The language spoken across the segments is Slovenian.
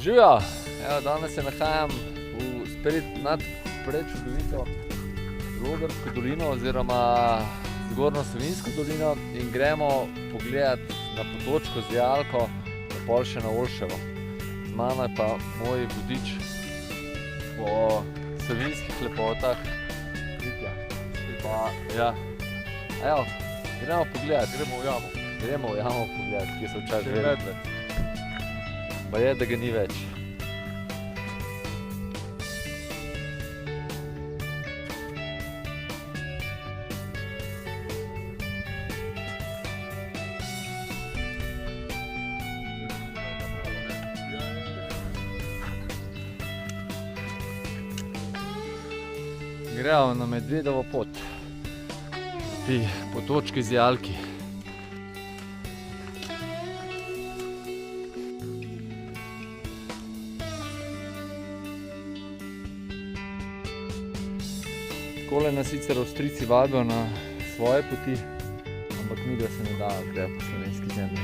Živijo! Evo, danes se nahajam v spet nad prečudovito Logarsko dolino oziroma Zgornjo Savinjsko dolino in gremo pogledat na Potočko z Jalko, pa pol še na Olševo. Z mano je pa moj vodič po savinjskih lepotah. Pa, ja. Evo, gremo pogledat. Gremo v jamo. Gremo v jamo pogledat, kje so včasih živeli. Medved. Pa je, da ga ni več. Gremo na Medvedovo pot pri Potočki z Jalki. Takole nas sicer Avstrijci vabijo na svoje poti, ampak midva se ne da gre po slovenski zemlji.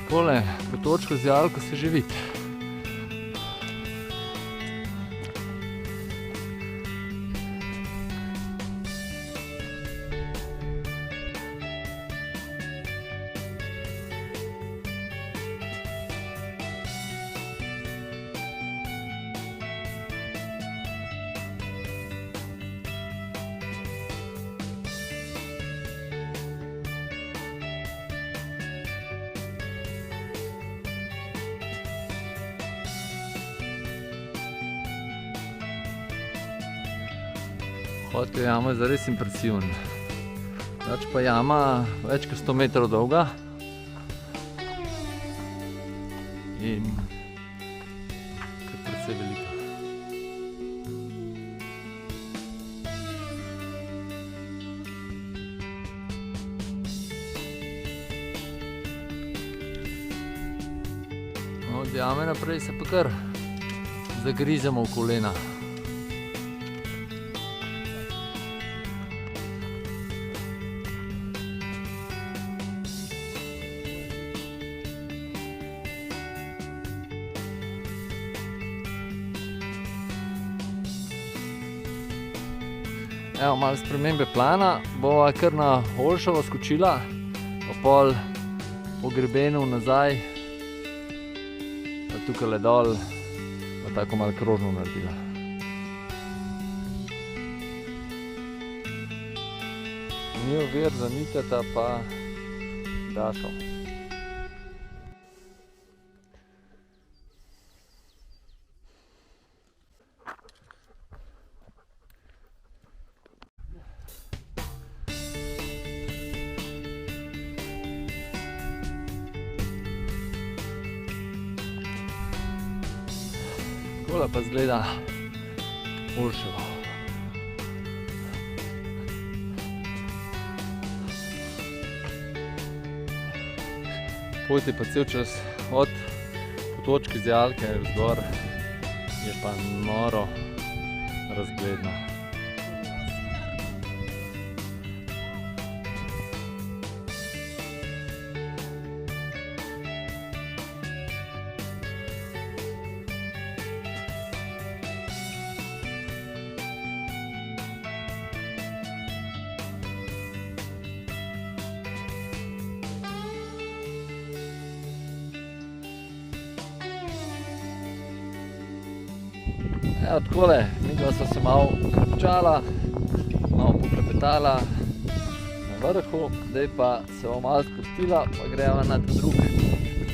Takole, Potočko z Jalko se že vidi. Vhod v jamo je zares impresiven. Drugače pa jama več kot 100 metrov dolga in kar precej velika. Od jame naprej se pa kar zagrizemo v kolena. Evo, malo spremembe plana, bova kar na Olševo skočila, pa pol po grebenu nazaj, pa tukajle dol, pa tako malo krožno naredila. Ni ovir za Miteta pa Dašo. Takole pa izgleda Olševo. Pot je pa cel čas od Potočke z Jalke vzgor, je pa noro razgledno. Evo, takole, midva sva se malo občala, malo poklepetala na vrhu, zdaj pa se bom malo spustila, pa greva na ta drug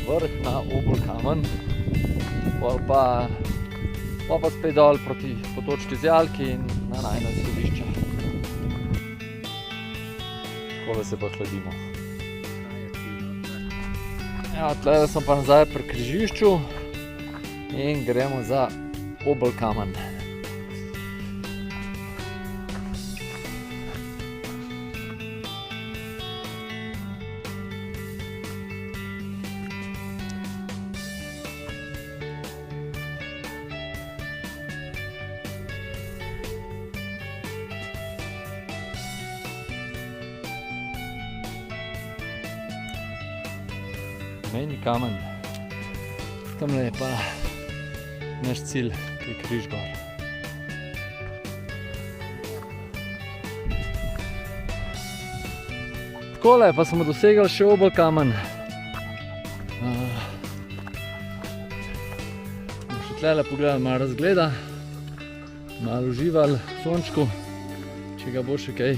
vrh, na Obolkamen, pol pa spet dol proti Potočki z Jalki in na najino izhodišče. Takole se pa hladimo. Evo, tlele sem pa nazaj pri križišču in gremo za Obolkamen. mejni kamen. Tamle je pa naš cilj, ki je križ gor. Takole pa smo dosegli še obel kamen. Bomo še tlele pogledali malo razgleda, malo uživali v sončku, če ga bo še kaj.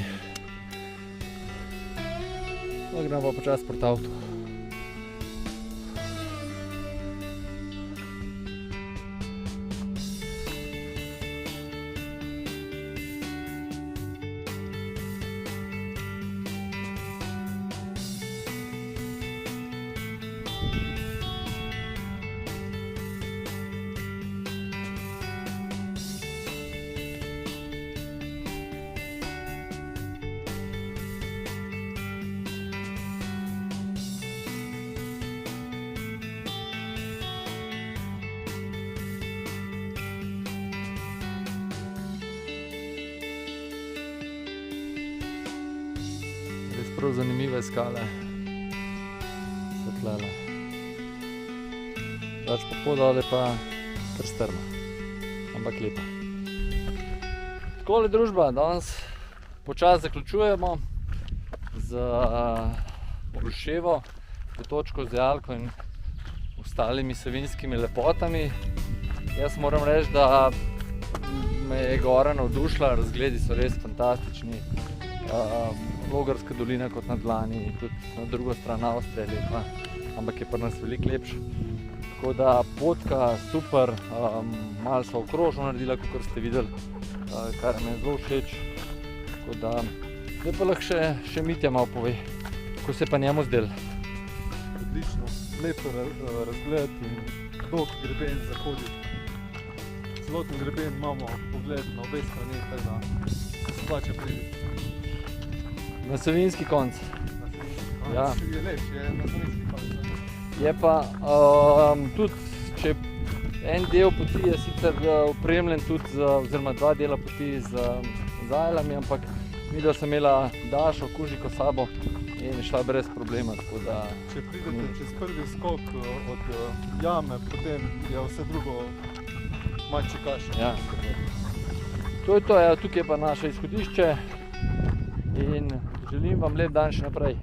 Gremo pa počasi proti avtu. Res prav zanimive skale so tlele. Drugače pa pot dole pa kar strma, ampak lepa. Takole družba, danes počasi zaključujemo z Ruševo, Potočko, Zajalko in ostalimi savinjskimi lepotami. Jaz moram reči, da me je gora navdušila, razgledi so res fantastični. Logarska dolina kot na dlani, tudi na drugo stran Avstrije je lepa, ampak je pri nas veliko lepša. Tako da potka super, malo sva okrožno naredila, kakor ste videli, kar mi je zelo všeč. Tako da, zdaj pa lahko še Mitja malo pove, kako se je pa njemu zdelo. Odlično, lepo razgled in dolg greben za hoditi. Celoten greben imamo pogled na obe strani, tako da se splača priti. Na savinjski konc. Ja. Je lep, je na savinjski konc. Je pa tudi, če en del poti je sicer opremljen tudi, oziroma dva dela poti z zajlami, ampak midva sem imela Dašo, Kužiko sabo in je šla brez problema, tako da... Če pridete čez prvi skok od jame, potem je vse drugo mačji kaša. Ja. To je to, tukaj je pa naše izhodišče in želim vam lep dan še naprej.